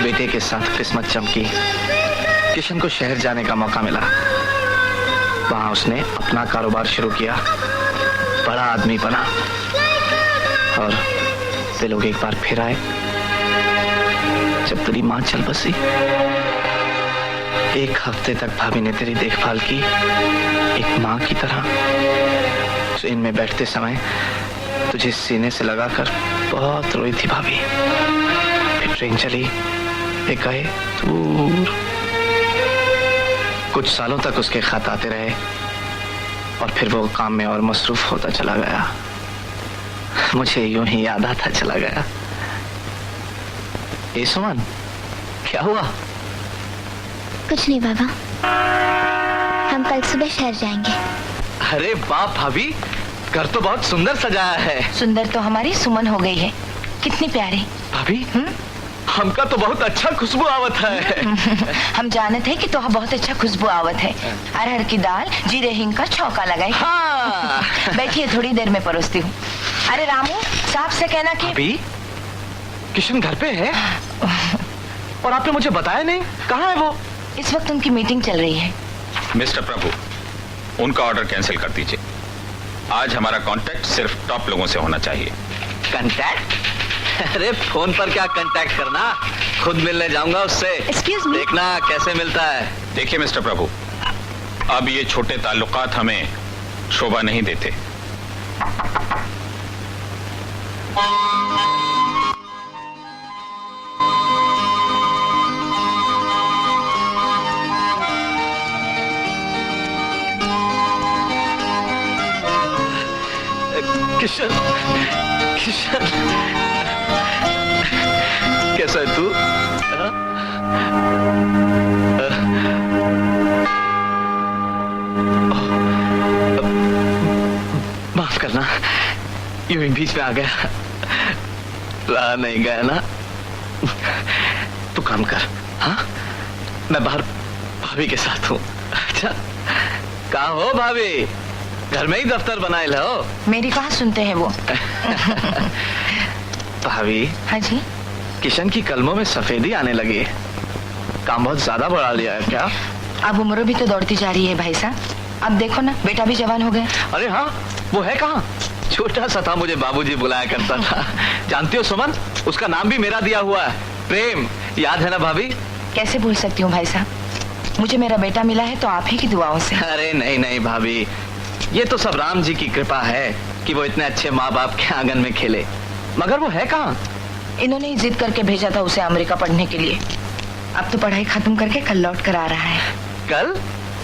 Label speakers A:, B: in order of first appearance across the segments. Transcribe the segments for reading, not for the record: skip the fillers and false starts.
A: बेटे के साथ किस्मत चमकी। किशन को शहर जाने का मौका मिला। वहां उसने अपना कारोबार शुरू किया, बड़ा आदमी बना और वे लोग एक बार फिर आए जब तेरी मां चल बसी। एक हफ्ते तक भाभी ने तेरी देखभाल की, एक मां की तरह। ट्रेन में बैठते समय तुझे सीने से लगाकर बहुत रोई थी भाभी। फिर ट्रेन चली, वे गए दूर। कुछ सालों तक उसके खत आते रहे और फिर वो काम में और मसरूफ होता चला गया। मुझे यूं ही याद आता चला गया। ए सुमन, क्या हुआ?
B: कुछ नहीं बाबा, हम कल सुबह शहर जाएंगे।
A: अरे वाह भाभी, घर तो बहुत सुंदर सजाया है।
C: सुंदर तो हमारी सुमन हो गई है, कितनी प्यारी।
A: भाभी, हमका तो बहुत अच्छा खुशबू आवत है।
C: हम जानते हैं कि तो बहुत अच्छा खुशबू आवत है। अरहर की दाल जीरे हिंग का छौका लगाई।
A: हाँ।
C: बैठिए, थोड़ी देर में परोसती हूँ। अरे रामू, साहब से कहना कि
A: भाभी, किशन घर पे है और आपने मुझे बताया नहीं। कहाँ है वो?
C: इस वक्त उनकी मीटिंग चल रही है।
D: मिस्टर प्रभु, उनका ऑर्डर कैंसिल कर दीजिए। आज हमारा कांटेक्ट सिर्फ टॉप लोगों से होना चाहिए।
A: कांटेक्ट? अरे फोन पर क्या कांटेक्ट करना, खुद मिलने जाऊंगा उससे।
B: Excuse me?
A: देखना कैसे मिलता है।
D: देखिए मिस्टर प्रभु, अब ये छोटे ताल्लुकात हमें शोभा नहीं देते।
A: किशन, किशन, कैसा है तू? माफ करना, यूं ही बीच में आ गया, रहा नहीं गया ना। तू काम कर, हाँ? मैं बाहर भाभी के साथ हूँ। अच्छा, कहाँ हो भाभी? घर में ही दफ्तर बनाए लो।
C: मेरी कहाँ सुनते हैं वो।
A: भाभी।
C: हाँ जी।
A: किशन की कलमों में सफेदी आने लगी। काम बहुत ज्यादा बढ़ा लिया है क्या?
C: अब उम्र भी तो दौड़ती जा रही है भाई साहब। अब देखो ना, बेटा भी जवान हो गया।
A: अरे हाँ, वो है कहाँ? छोटा सा था, मुझे बाबूजी बुलाया करता था। जानती हो सुमन, उसका नाम भी मेरा दिया हुआ है, प्रेम। याद है ना भाभी?
C: कैसे भूल सकती हूँ भाई साहब, मुझे मेरा बेटा मिला है तो आप ही की दुआओं से।
A: अरे नहीं नहीं भाभी, ये तो सब राम जी की कृपा है कि वो इतने अच्छे माँ बाप के आंगन में खेले। मगर वो है कहाँ?
C: इन्होंने ही जिद करके भेजा था उसे अमेरिका पढ़ने के लिए। अब तो पढ़ाई खत्म करके कल लौट कर आ रहा है।
A: कल?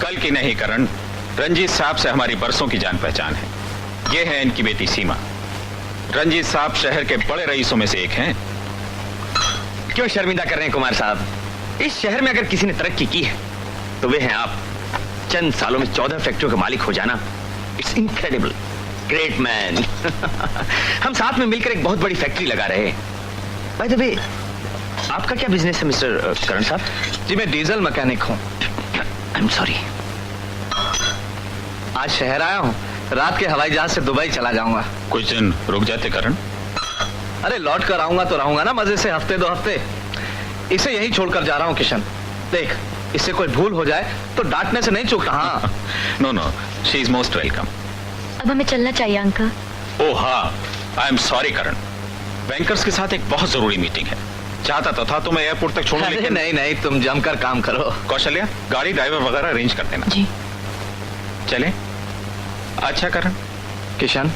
D: कल की नहीं करण, रंजीत साहब से हमारी बरसों की जान पहचान है। ये है इनकी बेटी सीमा। रंजीत साहब शहर के बड़े रईसों में से एक हैं।
A: क्यों शर्मिंदा कर रहे हैं कुमार साहब? इस शहर में अगर किसी ने तरक्की की है तो वे हैं आप। चंद सालों में 14 फैक्ट्रियों के मालिक हो जाना, इट्स इनक्रेडिबल, ग्रेट मैन। हम साथ में मिलकर एक बहुत बड़ी फैक्ट्री लगा रहे हैं। बाय द वे, आपका क्या बिजनेस है मिस्टर करण साहब? जी मैं डीजल मैकेनिक हूँ। आई एम सॉरी, आज शहर आया हूँ, रात के हवाई जहाज से दुबई चला जाऊंगा।
D: कुछ दिन रुक जाते करण।
A: अरे लौट कर आऊंगा तो रहूंगा ना मजे से, हफ्ते 2 हफ्ते। इसे यही छोड़कर जा रहा हूँ किशन। देख, इससे कोई भूल हो जाए तो डांटने से नहीं चूकता। हाँ।
D: No no, she is most welcome.
B: अब हमें चलना चाहिए अंकल।
D: ओह हाँ, I am sorry Karan, bankers के साथ एक बहुत जरूरी मीटिंग है। चाहता तो था तुम्हें एयरपोर्ट तक छोड़ूं, लेकिन
A: नहीं नहीं, तुम जमकर काम करो।
D: कौशल्या, गाड़ी ड्राइवर वगैरह अरेंज कर देना।
C: जी।
D: चले? अच्छा करण।
A: किशन,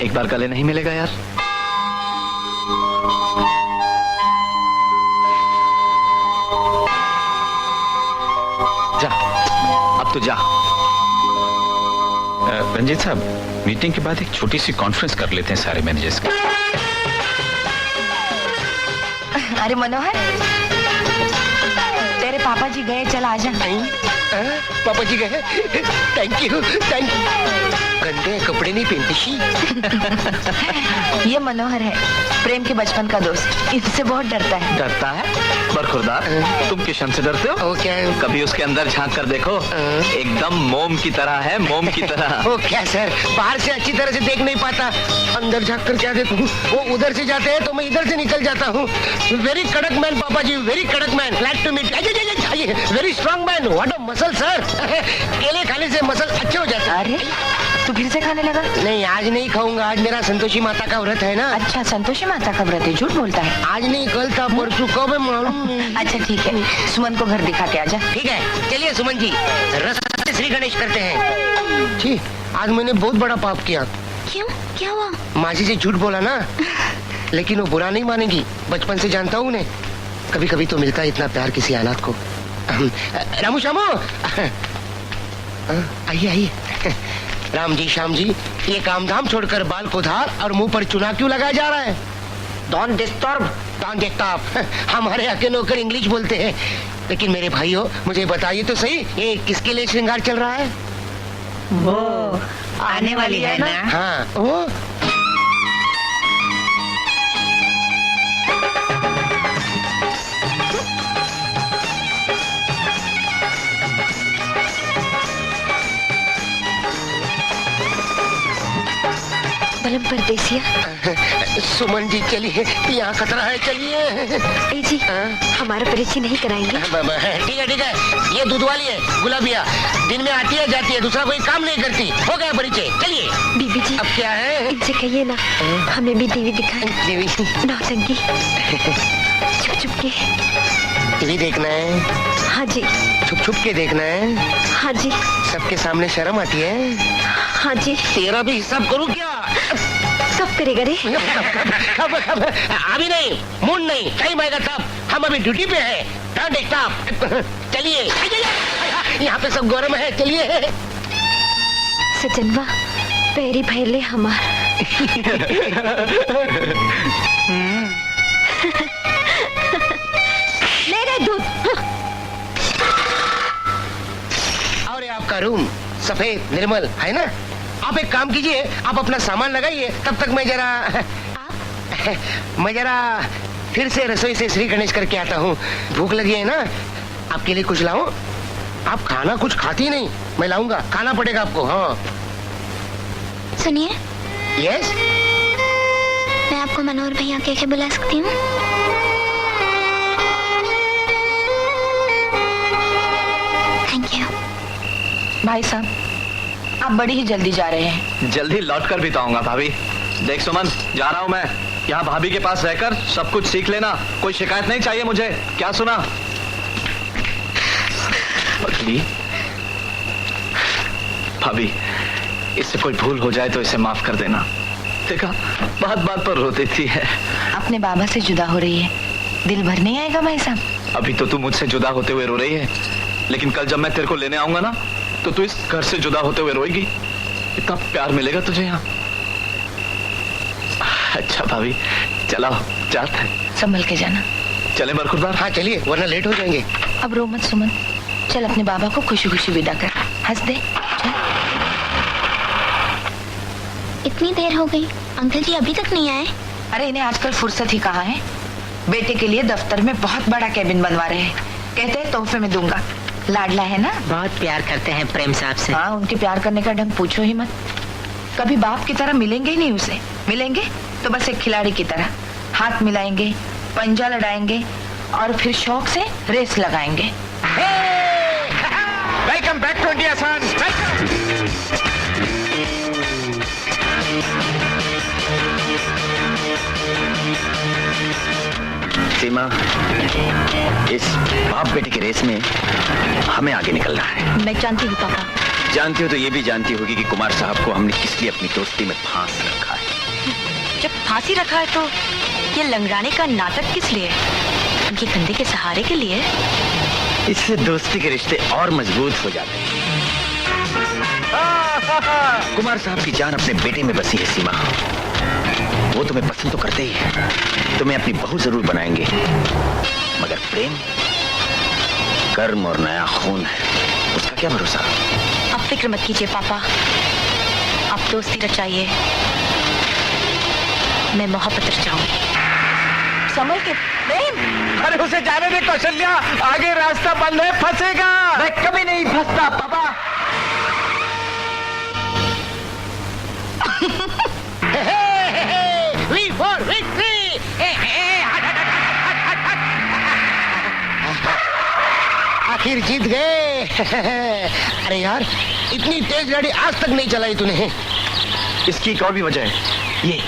A: एक बार गले नहीं मिलेगा यार? जा, अब तो जा।
D: रंजीत साहब, मीटिंग के बाद एक छोटी सी कॉन्फ्रेंस कर लेते हैं सारे मैनेजर्स की।
C: अरे मनोहर, तेरे पापा जी गए, चल आजा।
E: पापा जी गए, थैंक यू। गंदे कपड़े नहीं पहनती शी।
C: ये मनोहर है, प्रेम के बचपन का दोस्त, इससे बहुत डरता है।
A: डरता है? बरखुरदार, तुम किशन से डरते हो?
E: वो क्या है?
A: कभी उसके अंदर झांक कर देखो, एकदम मोम की तरह है, मोम की तरह।
E: वो क्या सर, बाहर से अच्छी तरह से देख नहीं पाता, अंदर झांक कर क्या देखूं? वो उधर से जाते हैं तो मैं इधर से निकल जाता हूँ। वेरी कड़क मैन पापा जी, वेरी कड़क man, glad to meet. Very strong man, what a muscle sir. केले खाने से मसल अच्छे हो जाते हैं।
C: अरे तू फिर से खाने लगा?
E: नहीं, आज नहीं खाऊंगा, आज मेरा संतोषी माता का व्रत है ना।
C: अच्छा, संतोषी माता का व्रत है, झूठ बोलता है।
E: आज नहीं, कल था, परसों, कब है मालूम नहीं।
C: अच्छा ठीक है, सुमन को घर दिखा के आजा।
E: ठीक है, चलिए सुमन जी, रस श्री गणेश करते हैं। जी, आज मैंने बहुत बड़ा पाप किया।
B: क्यों, क्या हुआ?
E: माँ जी से झूठ बोला ना, लेकिन वो बुरा नहीं मानेगी, बचपन से जानता हूँ उन्हें। कभी कभी तो मिलता है इतना प्यार किसी अनाथ को। रामू श्यामू, आइए आइए। राम जी, श्याम जी, ये काम धाम छोड़कर बाल को धार और मुंह पर चुना क्यों लगाया जा रहा है? Don't disturb, don't disturb. हमारे यहाँ के नौकर इंग्लिश बोलते हैं। लेकिन मेरे भाइयों, मुझे बताइए तो सही, ये किसके लिए श्रृंगार चल रहा है?
C: वो आने वाली है ना?
E: हाँ, वो
B: बलम परदेसिया।
E: सुमन जी चलिए, यहाँ खतरा है, चलिए।
B: ए जी, हमारा परिचय नहीं कराएंगे?
E: ठीक है ठीक है, ये दूध वाली है, गुलाबिया, दिन में आती है जाती है, दूसरा कोई काम नहीं करती। हो गया परिचय, चलिए।
B: बीबी जी,
E: अब क्या है?
B: इनसे कहिए ना, हमें भी टीवी दिखाएं।
E: टीवी
B: नौटंकी छुप छुप के।
E: टीवी देखना है?
B: हाँ जी।
E: छुप छुप के देखना है?
B: हाँ जी।
E: सबके सामने शर्म आती है?
B: हाँ जी।
E: तेरा भी हिसाब करूँ क्या?
B: कब करेगा रे?
E: अभी नहीं, मूड नहीं, टाइम आएगा तब। हम अभी ड्यूटी पे हैं। Don't disturb. चलिए, यहाँ पे सब गौरव है, चलिए।
B: सजनवा, पैरी भैले हमार। ले गए दूध।
E: और ये आपका रूम सफेद निर्मल है ना? आप एक काम कीजिए, आप अपना सामान लगाइए, तब तक मैं जरा फिर से रसोई से श्री गणेश करके आता हूँ। भूख लगी है ना? आपके लिए कुछ लाऊं? आप खाना कुछ खाती नहीं, मैं लाऊंगा, खाना पड़ेगा आपको। हाँ
B: सुनिए,
E: यस,
B: मैं आपको मनोहर भैया कह के बुला सकती हूँ? Thank you.
C: भाई साहब, आप बड़ी ही जल्दी जा रहे हैं।
A: जल्दी लौट कर भी तो आऊंगा भाभी। देख सुमन, जा रहा हूं मैं। यहाँ भाभी के पास रहकर सब कुछ सीख लेना, कोई शिकायत नहीं चाहिए मुझे, क्या सुना? पगली, भाभी, इससे कोई भूल हो जाए तो इसे माफ कर देना। देखा, बात बात पर रो देती है।
C: अपने बाबा से जुदा हो रही है, दिल भर नहीं आएगा भाई साहब?
A: अभी तो तू मुझसे जुदा होते हुए रो रही है, लेकिन कल जब मैं तेरे को लेने आऊंगा ना, तो तू इस घर से जुदा होते हुए रोएगी। इतना प्यार मिलेगा तुझे यहाँ। अच्छा भाभी, चलो जाते हैं।
C: संभल के जाना।
A: चले बरखुरदार?
E: हाँ चलिए, वरना लेट हो जाएंगे।
C: अब रो मत सुमन, चल अपने बाबा को खुशी खुशी विदा कर, हंस दे। चल।
B: इतनी देर हो गई, अंकल जी अभी तक नहीं आए?
C: अरे इन्हें आजकल फुर्सत ही कहाँ है। बेटे के लिए दफ्तर में बहुत बड़ा कैबिन बनवा रहे हैं, कहते हैं तोहफे में दूंगा। लाडला है ना?
F: बहुत प्यार करते हैं प्रेम साहब से।
C: हाँ, उनके प्यार करने का ढंग पूछो ही मत। कभी बाप की तरह मिलेंगे ही नहीं उसे, मिलेंगे तो बस एक खिलाड़ी की तरह हाथ मिलाएंगे, पंजा लड़ाएंगे और फिर शौक से रेस लगाएंगे।
D: वेलकम बैक टू इंडिया सन।
A: सीमा, इस बाप बेटे की रेस में हमें आगे निकलना है।
B: मैं जानती हूँ पापा।
A: जानती हो तो ये भी जानती होगी कि कुमार साहब को हमने किस लिए अपनी दोस्ती में फांस रखा है।
B: जब फांसी रखा है तो ये लंगड़ाने का नाटक किस लिए? उनके कंधे के सहारे के लिए?
A: इससे दोस्ती के रिश्ते और मजबूत हो जाते हैं। कुमार साहब की जान अपने बेटे में बसी है सीमा। वो तुम्हें पसंद तो करते ही है, तुम्हें अपनी बहू जरूर बनाएंगे, मगर प्रेम कर्म और नया खून है, उसका क्या भरोसा?
G: अब फिक्र मत कीजिए पापा, अब दोस्ती रचाइए, मैं मोहब्बत रचाऊंगी।
C: समझ के प्रेम।
E: अरे उसे जाने दे कौशल्या, आगे रास्ता बंद है, फंसेगा।
A: मैं कभी नहीं फंसता पापा।
E: We for victory! आखिर जीत गए। अरे यार, इतनी तेज गाड़ी आज तक नहीं चलाई तूने।
A: इसकी एक और भी वजह है, ये